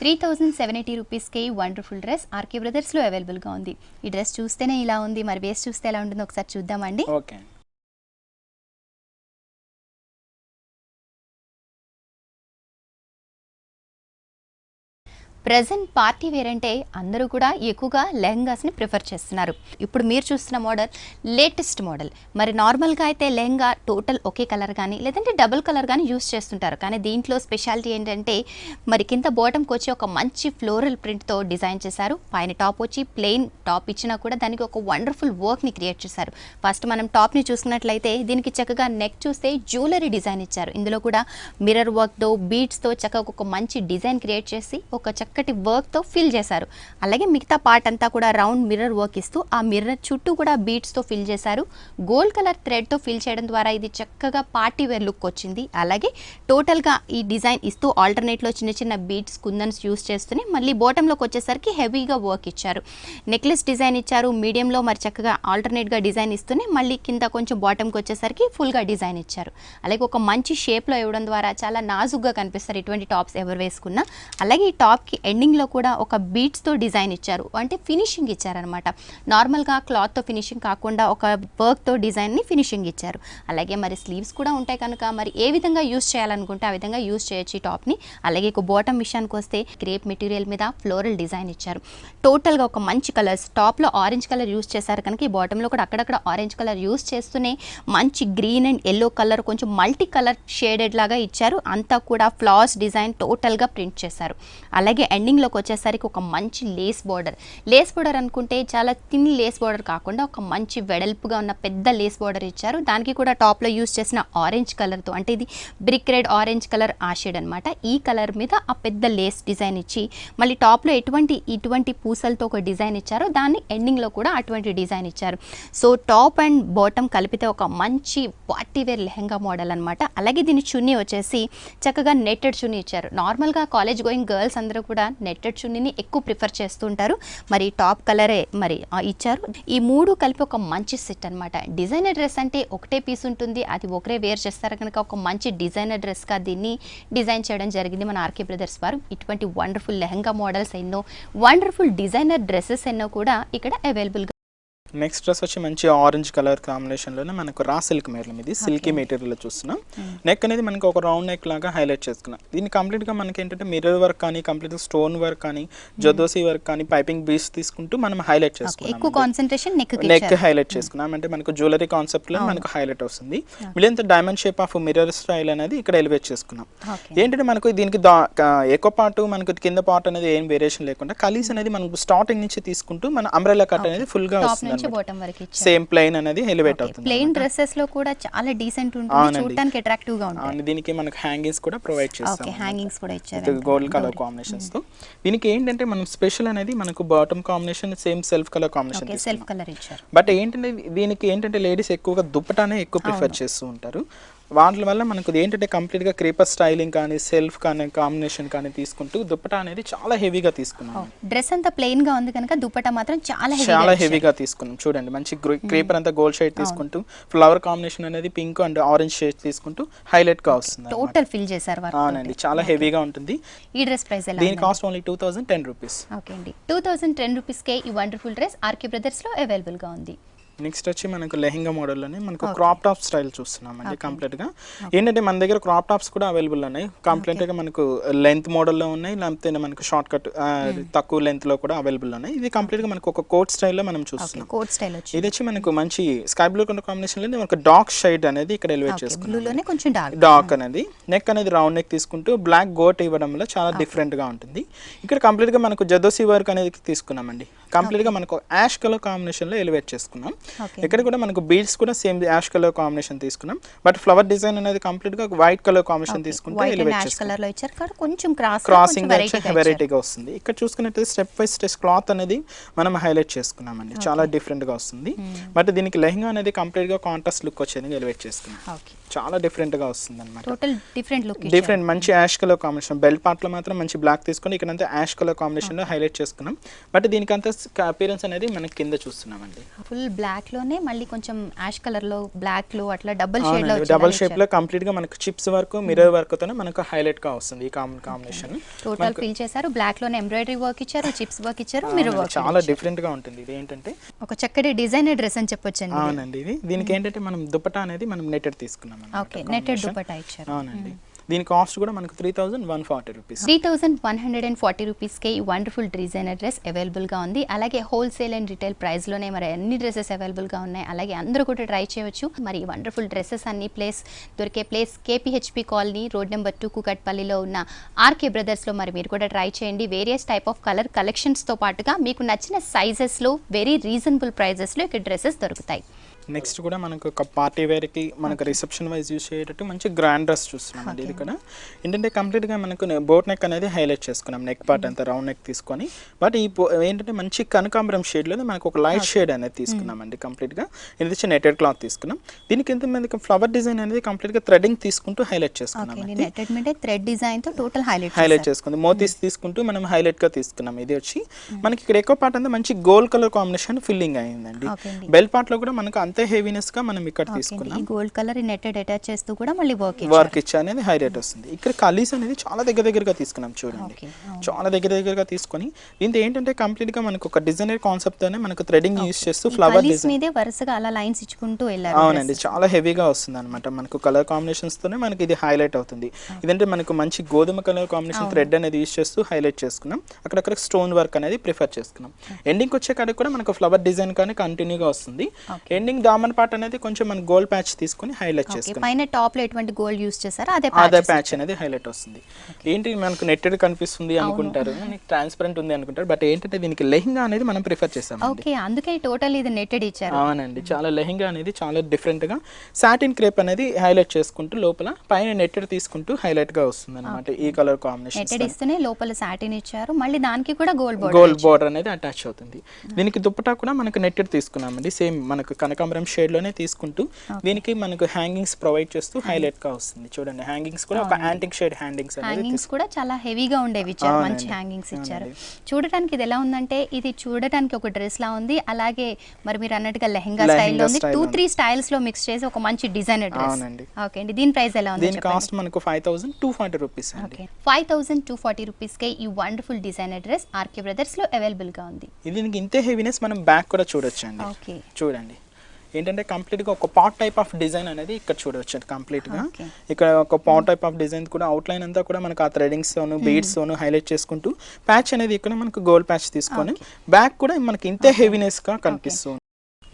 Speaker 1: 3780 రూపీస్కి వండర్ఫుల్ డ్రెస్ ఆర్కే బ్రదర్స్లో అవైలబుల్గా ఉంది. ఈ డ్రెస్ చూస్తేనే ఇలా ఉంది, మరి వేసి చూస్తే ఎలా ఉంటుందో ఒకసారి చూద్దామండి.
Speaker 2: ఓకే.
Speaker 1: ప్రజెంట్ పార్టీ వేర్ అంటే అందరూ కూడా ఎక్కువగా లెహంగాస్ని ప్రిఫర్ చేస్తున్నారు. ఇప్పుడు మీరు చూస్తున్న మోడల్ లేటెస్ట్ మోడల్. మరి నార్మల్గా అయితే లెహంగా టోటల్ ఒకే కలర్ కానీ లేదంటే డబుల్ కలర్ కానీ యూస్ చేస్తుంటారు. కానీ దీంట్లో స్పెషాలిటీ ఏంటంటే మరి కింద బాటమ్కి వచ్చి ఒక మంచి ఫ్లోరల్ ప్రింట్తో డిజైన్ చేశారు. పైన టాప్ వచ్చి ప్లెయిన్ టాప్ ఇచ్చినా కూడా దానికి ఒక వండర్ఫుల్ వర్క్ని క్రియేట్ చేశారు. ఫస్ట్ మనం టాప్ని చూసుకున్నట్లయితే దీనికి చక్కగా నెక్ చూస్తే జ్యువెలరీ డిజైన్ ఇచ్చారు. ఇందులో కూడా మిర్రర్ వర్క్తో బీడ్స్తో చక్కగా ఒక మంచి డిజైన్ క్రియేట్ చేసి ఒక చక్కటి వర్క్తో ఫిల్ చేశారు. అలాగే మిగతా పార్ట్ అంతా కూడా రౌండ్ మిర్రర్ వర్క్ ఇస్తూ ఆ మిర్రర్ చుట్టూ కూడా బీడ్స్తో ఫిల్ చేశారు. గోల్డ్ కలర్ థ్రెడ్తో ఫిల్ చేయడం ద్వారా ఇది చక్కగా పార్టీ వేర్ లుక్ వచ్చింది. అలాగే టోటల్గా ఈ డిజైన్ ఇస్తూ ఆల్టర్నేట్లో చిన్న చిన్న బీడ్స్ కుందన్స్ యూస్ చేస్తూనే మళ్ళీ బాటంలోకి వచ్చేసరికి హెవీగా వర్క్ ఇచ్చారు. నెక్లెస్ డిజైన్ ఇచ్చారు మీడియంలో, మరి చక్కగా ఆల్టర్నేట్గా డిజైన్ ఇస్తూనే మళ్ళీ కింద కొంచెం బాటంకి వచ్చేసరికి ఫుల్గా డిజైన్ ఇచ్చారు. అలాగే ఒక మంచి షేప్లో ఇవ్వడం ద్వారా చాలా నాజుగ్గా కనిపిస్తారు ఇటువంటి టాప్స్ ఎవరు వేసుకున్నా. అలాగే ఈ టాప్కి ఎండింగ్లో కూడా ఒక బీడ్స్తో డిజైన్ ఇచ్చారు, అంటే ఫినిషింగ్ ఇచ్చారనమాట. నార్మల్గా క్లాత్తో ఫినిషింగ్ కాకుండా ఒక వర్క్తో డిజైన్ని ఫినిషింగ్ ఇచ్చారు. అలాగే మరి స్లీవ్స్ కూడా ఉంటాయి కనుక మరి ఏ విధంగా యూస్ చేయాలనుకుంటే ఆ విధంగా యూస్ చేయొచ్చు ఈ టాప్ని. అలాగే ఒక బాటమ్ విషయానికి వస్తే క్రేప్ మెటీరియల్ మీద ఫ్లోరల్ డిజైన్ ఇచ్చారు. టోటల్గా ఒక మంచి కలర్స్, టాప్లో ఆరెంజ్ కలర్ యూస్ చేశారు కనుక ఈ బాటంలో కూడా అక్కడక్కడ ఆరెంజ్ కలర్ యూస్ చేస్తూనే మంచి గ్రీన్ అండ్ ఎల్లో కలర్ కొంచెం మల్టీ కలర్ షేడెడ్ లాగా ఇచ్చారు. అంతా కూడా ఫ్లవర్స్ డిజైన్ టోటల్గా ప్రింట్ చేశారు. అలాగే ఎండింగ్లోకి వచ్చేసరికి ఒక మంచి లేస్ బార్డర్ అనుకుంటే చాలా థిన్ లేస్ బార్డర్ కాకుండా ఒక మంచి వెడల్పుగా ఉన్న పెద్ద లేస్ బార్డర్ ఇచ్చారు. దానికి కూడా టాప్లో యూస్ చేసిన ఆరెంజ్ కలర్తో, అంటే ఇది బ్రిక్ రెడ్ ఆరెంజ్ కలర్ ఆ షేడ్ అనమాట. ఈ కలర్ మీద ఆ పెద్ద లేస్ డిజైన్ ఇచ్చి మళ్ళీ టాప్లో ఇటువంటి పూసలతో ఒక డిజైన్ ఇచ్చారు, దాన్ని ఎండింగ్లో కూడా అటువంటి డిజైన్ ఇచ్చారు. సో టాప్ అండ్ బాటమ్ కలిపితే ఒక మంచి పార్టీ వేర్ లెహంగా మోడల్ అనమాట. అలాగే దీని చున్నీ వచ్చేసి చక్కగా నెట్టెడ్ చున్నీ ఇచ్చారు. నార్మల్గా కాలేజ్ గోయింగ్ గర్ల్స్ అందరూ కూడా నెట్టెడ్ చున్నీని ఎక్కువ ప్రిఫర్ చేస్తుంటారు. మరి టాప్ కలరే మరి ఇచ్చారు. ఈ మూడు కలిపి ఒక మంచి సెట్ అనమాట. డిజైనర్ డ్రెస్ అంటే ఒకటే పీస్ ఉంటుంది, అది ఒకరే వేర్ చేస్తారు కనుక ఒక మంచి డిజైనర్ డ్రెస్గా దీన్ని డిజైన్ చేయడం జరిగింది మన ఆర్కే బ్రదర్స్ వారు. ఇటువంటి వండర్ఫుల్ లెహంగా మోడల్స్ ఎన్నో, వండర్ఫుల్ డిజైనర్ డ్రెస్సెస్ ఎన్నో కూడా ఇక్కడ అవైలబుల్గా.
Speaker 2: నెక్స్ట్ డ్రెస్ వచ్చి మంచి ఆరెంజ్ కలర్ కాంబినేషన్లోనే మనకు రా సిల్క్ మెటీరియల్, ఇది సిల్కీ మెటీరియల్లో చూస్తున్నాం. నెక్ అనేది మనకు ఒక రౌండ్ నెక్ లాగా హైలైట్ చేసుకున్నాం. దీన్ని కంప్లీట్గా మనకి ఏంటంటే మిర్రర్ వర్క్ కానీ, కంప్లీట్గా స్టోన్ వర్క్ కానీ, జదోసి వర్క్ కానీ, పైపింగ్ బీడ్స్ తీసుకుంటూ మనం హైలైట్ చేసుకున్నాం.
Speaker 1: ఎక్కువ కాన్సంట్రేషన్ నెక్
Speaker 2: హైలైట్ చేసుకున్నాం. అంటే మనకు జ్యువెలరీ కాన్సెప్ట్లో మనకు హైలైట్ వస్తుంది. వీళ్ళంతా diamond shape of mirror style అనేది ఇక్కడ ఎలివేట్ చేసుకున్నాం. ఏంటంటే మనకు దీనికి ఎక్కువ పార్ట్ మనకు కింద పార్ట్ అనేది ఏం వేరియేషన్ లేకుండా కలీస్ అనేది మనకు స్టార్టింగ్ నుంచి తీసుకుంటూ మన అంబ్రెల్లా కట్ అనేది ఫుల్ గా వస్తుంది.
Speaker 1: బాటమ్ వరకు
Speaker 2: సేమ్ ప్లెయిన్ అనేది ఎలివేట్ అవుతుంది.
Speaker 1: ప్లెయిన్ డ్రెస్సెస్ లో కూడా చాలా డీసెంట్ ఉంటుంది, చూడడానికి అట్రాక్టివ్ గా ఉంటుంది.
Speaker 2: దీనికి మనకు హ్యాంగింగ్స్ కూడా ప్రొవైడ్ చేస్తాం.
Speaker 1: ఓకే, హ్యాంగింగ్స్ కూడా ఇచ్చారు
Speaker 2: గోల్డ్ కలర్ కాంబినేషన్స్ తో. దీనికి ఏంటంటే మనం స్పెషల్ అనేది మనకు bottom combination same self colour combination
Speaker 1: తీసుకున్నాం. సెల్ఫ్ కలర్ ఇచ్చారు.
Speaker 2: బట్ ఏంటంటే దీనికి ఏంటంటే లేడీస్ ఎక్కువగా దుప్పటానే ఎక్కువ ప్రిఫర్ చేస్తూ ఉంటారు. వాటి వల్ల మనకు ఏంటంటే కంప్లీట్గా క్రీపర్ స్టైలింగ్ కానీ, సెల్ఫ్ కానీ, కాంబినేషన్ కానీ తీసుకుంటూ దుప్పటా అనేది చాలా హెవీగా తీసుకున్నాం.
Speaker 1: డ్రెస్ అంతా ప్లెయిన్ గా ఉంది కనుక దుప్పటా మాత్రం చాలా
Speaker 2: హెవీగా తీసుకున్నాం. చూడండి మంచి క్రీపర్ అంతా గోల్డ్ షేడ్ తీసుకుంటూ ఫ్లవర్ కాంబినేషన్ అనేది పింక్ అండ్ ఆరెంజ్ షేడ్ తీసుకుంటూ హైలైట్ గా వస్తుంది.
Speaker 1: టోటల్ ఫిల్ చేశారు.
Speaker 2: అవునండి, చాలా హెవీగా ఉంటుంది.
Speaker 1: ఈ డ్రెస్ ప్రైస్ ఎలా?
Speaker 2: దీని కాస్ట్ ఓన్లీ 2010 రూపీస్.
Speaker 1: ఓకే అండి, 2010 రూపీస్ కే ఈ వండర్ఫుల్ డ్రెస్ ఆర్కే బ్రదర్స్ లో అవైలబుల్ గా ఉంది.
Speaker 2: నెక్స్ట్ వచ్చి మనకు లెహంగా మోడల్లోనే మనకు క్రాప్ టాప్ స్టైల్ చూస్తున్నాం అండి. కంప్లీట్గా ఏంటంటే మన దగ్గర క్రాప్ టాప్స్ కూడా అవైలబుల్ ఉన్నాయి. కంప్లీట్గా మనకు లెంత్ మోడల్లో ఉన్నాయి, లేకపోతే మనకు షార్ట్ కట్ తక్కువ లెంత్లో కూడా అవైలబుల్ ఉన్నాయి. ఇది కంప్లీట్గా మనకు ఒక కోట్ స్టైల్లో మనం చూస్తున్నాం. ఇది వచ్చి మనకు మంచి స్కై బ్లూ కలర్ కాంబినేషన్లో మనకు డార్క్ షైడ్ అనేది ఇక్కడ ఎలివేట్ చేసుకున్నాం. డార్క్ అనేది నెక్ అనేది రౌండ్ నెక్ తీసుకుంటూ బ్లాక్ గోట్ ఇవ్వడం వల్ల చాలా డిఫరెంట్గా ఉంటుంది. ఇక్కడ కంప్లీట్గా మనకు జదోసి వర్క్ అనేది తీసుకున్నామండి. కంప్లీట్గా మనకు యాష్ కలర్ కాంబినేషన్లో ఎలివేట్ చేసుకున్నాం. ఇక్కడ కూడా మనకు బీడ్స్ కూడా సేమ్ యాష్ కలర్ కాంబినేషన్ తీసుకున్నాం. బట్ ఫ్లవర్ డిజైన్ అనేది కంప్లీట్ గా వైట్ కలర్ కాంబినేషన్ తీసుకుంటే ఎలివేట్ చేసుకున్నాం.
Speaker 1: కొంచెం
Speaker 2: క్రాసింగ్ వెరైటీగా వస్తుంది. ఇక్కడ చూసుకున్నట్లయితే స్టెప్ బై స్టెప్ క్లాత్ అనేది మనం హైలైట్ చేసుకున్నామండి. చాలా డిఫరెంట్ గా వస్తుంది. బట్ దీనికి లెహంగా అనేది కంప్లీట్ గా కాంట్రాస్ట్ లుక్ వచ్చేది ఎలివేట్ చేసుకున్నాం. చాలా డిఫరెంట్ గా వస్తుంది అనమాట.
Speaker 1: టోటల్ డిఫరెంట్ లుక్
Speaker 2: డిఫరెంట్ మంచి ash colour combination. Belt part లో మాత్రం మంచి బ్లాక్ తీసుకొని ఇక్కడంతా యాష్ కలర్ కాంబినేషన్ లో హైలైట్ చేసుకున్నాం. బట్ దీనికంతా అపియరెన్స్ అనేది మనకి కింద చూస్తున్నామండి.
Speaker 1: ఫుల్ బ్లాక్ లోనే మళ్ళీ కొంచెం యాష్ కలర్ లో బ్లాక్ లో అట్లా డబుల్ షేడ్ లో
Speaker 2: డబుల్ షేప్ లో కంప్లీట్ గా మనకు చిప్స్ వర్క్ మిర్రర్ వర్క్ తోనే మనకు హైలైట్ గా వస్తుంది ఈ కాంబినేషన్.
Speaker 1: టోటల్ ఫీల్ చేశారు. బ్లాక్ లోనే ఎంబ్రాయిడరీ వర్క్ ఇచ్చారు, చిప్స్ వర్క్ ఇచ్చారు, మిర్రర్ వర్క్.
Speaker 2: చాలా డిఫరెంట్ గా ఉంటుంది. ఇది ఏంటంటే
Speaker 1: ఒక చక్కటి డిజైనర్ డ్రెస్ అని చెప్పొచ్చండి.
Speaker 2: అవునండి. ఇది దీనికి ఏంటంటే మనం దుపట్టా అనేది మనం నెట్టెడ్ తీసుకున్నాం.
Speaker 1: ఓకే, నెట్టెడ్ దుపట్టా ఇచ్చారు.
Speaker 2: అవునండి. దీని కాస్ట్ కూడా మనకు 3140 రూపీస్.
Speaker 1: 3140 రూపీస్కే ఈ వండర్ఫుల్ డిజైనర్ డ్రెస్ అవైలబుల్గా ఉంది. అలాగే హోల్సేల్ అండ్ రిటైల్ ప్రైస్లోనే మరి అన్ని డ్రెస్సెస్ అవైలబుల్గా ఉన్నాయి. అలాగే అందరూ కూడా ట్రై చేయవచ్చు. మరి ఈ వండర్ఫుల్ డ్రెస్సెస్ అన్ని దొరికే ప్లేస్ కేపీహెచ్పి కాలనీ, రోడ్ నెంబర్ 2, కూకట్పల్లిలో ఉన్న ఆర్కే బ్రదర్స్లో మరి మీరు కూడా ట్రై చేయండి. వేరియస్ టైప్ ఆఫ్ కలర్ కలెక్షన్స్తో పాటుగా మీకు నచ్చిన సైజెస్లో వెరీ రీజనబుల్ ప్రైజెస్లో ఇక్కడ డ్రెస్సెస్ దొరుకుతాయి.
Speaker 2: నెక్స్ట్ కూడా మనకు ఒక పార్టీ వేర్కి మనకు రిసెప్షన్ వైజ్ యూస్ అయ్యేటట్టు మంచి గ్రాండ్ డ్రెస్ చూస్తున్నాం అండి. ఇది కూడా ఏంటంటే కంప్లీట్గా మనకు బోట్ నెక్ అనేది హైలైట్ చేసుకున్నాం. నెక్ పార్ట్ అంతా రౌండ్ నెక్ తీసుకొని బట్ ఈ ఏంటంటే మంచి కనకాంబరం షేడ్లో మనకు ఒక లైట్ షేడ్ అనేది తీసుకున్నామండి. కంప్లీట్గా ఇది వచ్చి నెటెడ్ క్లాత్ తీసుకున్నాం. దీనికి ఎంత మనకి ఫ్లవర్ డిజైన్ అనేది కంప్లీట్గా థ్రెడింగ్ తీసుకుంటూ హైలైట్ చేసుకున్నాం.
Speaker 1: థ్రెడ్ డిజైన్ తో టోటల్
Speaker 2: హైలైట్ చేసుకుంది. మోతీస్ తీసుకుంటూ మనం హైలైట్ గా తీసుకున్నాం. ఇది వచ్చి మనకి ఇక్కడ ఎక్కువ పార్ట్ అంతా మంచి గోల్డ్ కలర్ కాంబినేషన్ ఫిల్లింగ్ అయిందండి. బెల్ పార్ట్ లో కూడా మనకు అంతే హెవీనెస్ గా మనం ఇక్కడ తీసుకున్నాం.
Speaker 1: గోల్డ్ కలర్ నెట్టెడ్ అటాచ్ చేస్తూ కూడా మళ్ళీ
Speaker 2: వర్క్ ఇచ్చా అనేది హైలైట్ వస్తుంది. ఇక్కడ కలీస్ అనేది చాలా దగ్గరగా తీసుకున్నాం. చూడండి చాలా దగ్గరగా తీసుకొని దీంతో ఏంటంటే కంప్లీట్ గా మనకు ఒక డిజైనర్ కాన్సెప్ట్ తోనే మనకు థ్రెడింగ్ యూస్ చేస్తూ ఫ్లవర్ డిజైన్
Speaker 1: మీదే వరుసగా అలా లైన్స్ ఇచ్చుకుంటూ వెళ్ళారు.
Speaker 2: అవునండి, చాలా హెవీగా వస్తుంది అనమాట. మనకు కలర్ కాంబినేషన్స్ తోనే మనకి ఇది హైలైట్ అవుతుంది. ఇదంటే మనకు మంచి గోధుమ కలర్ కాంబినేషన్ థ్రెడ్ అనేది యూస్ చేస్తూ హైలైట్ చేసుకున్నాం. అక్కడక్కడ స్టోన్ వర్క్ అనేది ప్రిఫర్ చేసుకున్నాం. ఎండింగ్ వచ్చే కాడికి కూడా మనకు ఫ్లవర్ డిజైన్ కానీ కంటిన్యూగా వస్తుంది. ఎండింగ్ దామన్ పార్ట్ అనేది కొంచెం మన గోల్డ్ ప్యాచ్ తీసుకొని హైలైట్ చేసుకున్నాం.
Speaker 1: పైన టాప్ లో ఎటువంటి గోల్డ్ యూస్ చేశారో అదే
Speaker 2: ప్యాచ్ అనేది హైలైట్ వస్తుంది. ఏంటి మనకు నెట్టెడ్ కనిపిస్తుంది అనుకుంటారు, ట్రాన్స్పరెంట్ ఉంది అనుకుంటారు. బట్ ఏంటంటే దీనికి లెహంగా అనేది మనం ప్రిఫర్ చేస్తాం.
Speaker 1: ఓకే, అందుకే టోటల్ ఇది నెట్టెడ్ ఇచ్చారు.
Speaker 2: అవునండి, చాలా లెహంగా అనేది చాలా డిఫరెంట్ గా సాటిన్ క్రేప్ అనేది హైలైట్ చేసుకుంటూ లోపల పైన నెట్టెడ్ తీసుకుంటూ హైలైట్ గా వస్తుంది అనమాట. ఈ కలర్ కాంబినేషన్
Speaker 1: నెట్టెడ్ ఇస్తేనే లోపల సాటిన్ ఇచ్చారు. మళ్ళీ దానికి కూడా గోల్డ్
Speaker 2: బోర్డర్ అనేది అటాచ్ అవుతుంది. దీనికి దుప్పటా కూడా మనకు నెట్టెడ్ తీసుకున్నామండి. సేమ్ మనకు కనకాంబరం షేడ్ లోనే తీసుకుంటూ దీనికి మనకు హ్యాంగింగ్స్ ప్రొవైడ్ చేస్తూ హైలైట్ గా వస్తుంది. చూడండి హ్యాంగింగ్స్ కూడా ఒక యాంటిక్ షేడ్ హ్యాంగింగ్స్
Speaker 1: కూడా చాలా హెవీగా ఉండేవి ఇచ్చారు. మంచి హ్యాంగింగ్స్ ఇచ్చారు. చూడటానికి ఇది ఎలా ఉందంటే ఇది చూడటానికి ఒక డ్రెస్ లా ఉంది. అలాగే మరి మీరు అన్నట్టుగా లెహంగా స్టైల్ లో ఉంది. 2-3 స్టైల్స్ లో మిక్స్ చేసి ఒక మంచి డిజైనర్ డ్రెస్. ఓకే అండి, దీని ప్రైస్ ఎలా ఉంది?
Speaker 2: దీని కాస్ట్ మనకు 5240 రూపీస్ అండి.
Speaker 1: 5240 రూపీస్ కే ఈ wonderful designer dress RK brothers లో అవైలబుల్ గా ఉంది.
Speaker 2: దీనికి ఇంతే హెవీనెస్ మనం బ్యాక్ కూడా చూడొచ్చు అండి.
Speaker 1: ఓకే,
Speaker 2: చూడండి ఏంటంటే కంప్లీట్ గా ఒక పాట్ టైప్ ఆఫ్ డిజైన్ అనేది ఇక్కడ చూడవచ్చు. కంప్లీట్ గా ఇక్కడ ఒక పాట్ టైప్ ఆఫ్ డిజైన్ కూడా అవుట్ లైన్ అంతా కూడా మనకు ఆ థ్రెడింగ్స్ తోను బీడ్స్ తోను హైలైట్ చేసుకుంటూ ప్యాచ్ అనేది ఇక్కడ మనకు గోల్డ్ ప్యాచ్ తీసుకొని బ్యాక్ కూడా మనకి ఇంతే హెవీనెస్ గా కనిపిస్తుంది.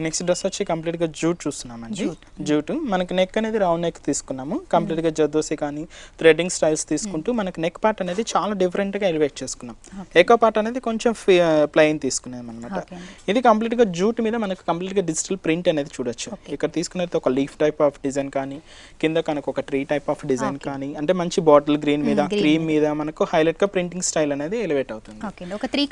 Speaker 2: నెక్స్ట్ డ్రెస్ వచ్చి కంప్లీట్ గా జూట్ చూస్తున్నామండి. జూట్ మనకి నెక్ అనేది రౌండ్ నెక్ తీసుకున్నాము. కంప్లీట్ గా జర్దోసి కానీ థ్రెడింగ్ స్టైల్స్ తీసుకుంటూ మనకి నెక్ పార్ట్ అనేది చాలా డిఫరెంట్ గా ఎలివేట్ చేసుకున్నాం. ఎకో పార్ట్ అనేది కొంచెం ప్లెయిన్ తీసుకున్నాం అనమాట. ఇది కంప్లీట్ గా జూట్ మీద మనకు కంప్లీట్ గా డిజిటల్ ప్రింట్ అనేది చూడొచ్చు. ఇక్కడ తీసుకున్నది ఒక లీఫ్ టైప్ ఆఫ్ డిజైన్ కానీ కింద కనుక ఒక ట్రీ టైప్ ఆఫ్ డిజైన్ కానీ అంటే మంచి బాటిల్ గ్రీన్ మీద క్రీమ్ మీద మనకు హైలైట్ గా ప్రింటింగ్ స్టైల్ అనేది ఎలివేట్ అవుతుంది.
Speaker 1: ఒక 3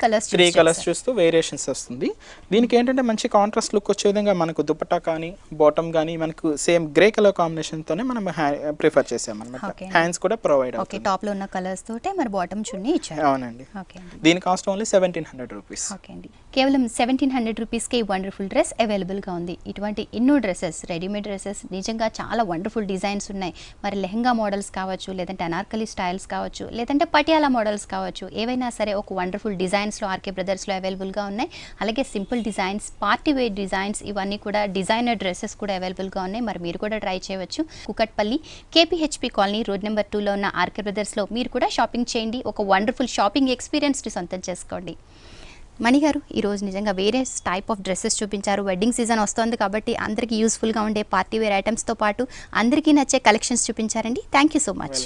Speaker 1: కలర్స్
Speaker 2: చూస్తూ వేరియేషన్స్ వస్తుంది. దీనికి ఏంటంటే మంచి కాంట్రాస్ట్ లుక్ వచ్చే విధంగా మనకు దుపట్టా కానీ బాటమ్ కానీ మనకు సేమ్ గ్రే కలర్ కాంబినేషన్ తోనే మనం ప్రిఫర్ చేసాం అన్నమాట. హ్యాండ్స్ కూడా ప్రొవైడ్ అవుతాయి.
Speaker 1: ఓకే, టాప్ లో ఉన్న కలర్స్ తోటే మరి బాటమ్ చున్నీ ఇచ్చారు.
Speaker 2: అవునండి. దీని కాస్ట్ ఓన్లీ 1700 రూపీస్.
Speaker 1: ఓకే అండి, కేవలం 1700 రూపీస్ కి వండర్ఫుల్ డ్రెస్ అవైలబుల్ గా ఉంది. ఇటువంటి ఎన్నో డ్రెస్సెస్, రెడీమేడ్ డ్రెస్సెస్ నిజంగా చాలా వండర్ఫుల్ డిజైన్స్ ఉన్నాయి. మరి లెహంగా మోడల్స్ కావచ్చు, లేదంటే అనార్కలి స్టైల్స్ కావచ్చు, లేదంటే పటియాలా మోడల్స్ కావచ్చు, ఏవైనా సరే ఒక వండర్ఫుల్ డిజైన్స్ లో ఆర్కే బ్రదర్స్ లో అవైలబుల్ గా ఉన్నాయి. అలాగే simple designs, party wear designs, ఇవన్నీ కూడా డిజైనర్ డ్రెస్సెస్ కూడా అవైలబుల్ గా ఉన్నాయి. మరి మీరు కూడా ట్రై చేయవచ్చు. Kukatpally KPHB colony road number 2 లో ఉన్న ఆర్కే బ్రదర్స్ లో మీరు కూడా షాపింగ్ చేయండి. ఒక వండర్ఫుల్ షాపింగ్ ఎక్స్పీరియన్స్ ని సొంతం చేసుకోండి. మణి గారు, ఈరోజు నిజంగా వేరే టైప్ ఆఫ్ డ్రెస్సెస్ చూపించారు. వెడ్డింగ్ సీజన్ వస్తుంది కాబట్టి అందరికీ యూస్ఫుల్గా ఉండే పార్టీ వేర్ ఐటమ్స్తో పాటు అందరికీ నచ్చే కలెక్షన్స్ చూపించారండి. Thank you so much.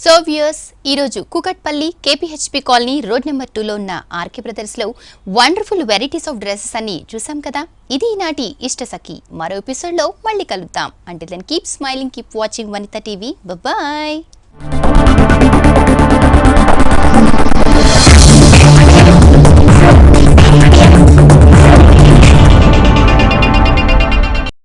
Speaker 1: So viewers, ఈరోజు Kukatpally KPHB colony road number 2 లో ఉన్న ఆర్కే బ్రదర్స్లో వండర్ఫుల్ వెరైటీస్ ఆఫ్ డ్రెస్సెస్ అన్ని చూసాం కదా. ఇది ఈనాటి ఇష్టసఖి. మరో ఎపిసోడ్లో మళ్ళీ కలుద్దాం. Until then keep smiling, keep watching Vanitha TV. Bye.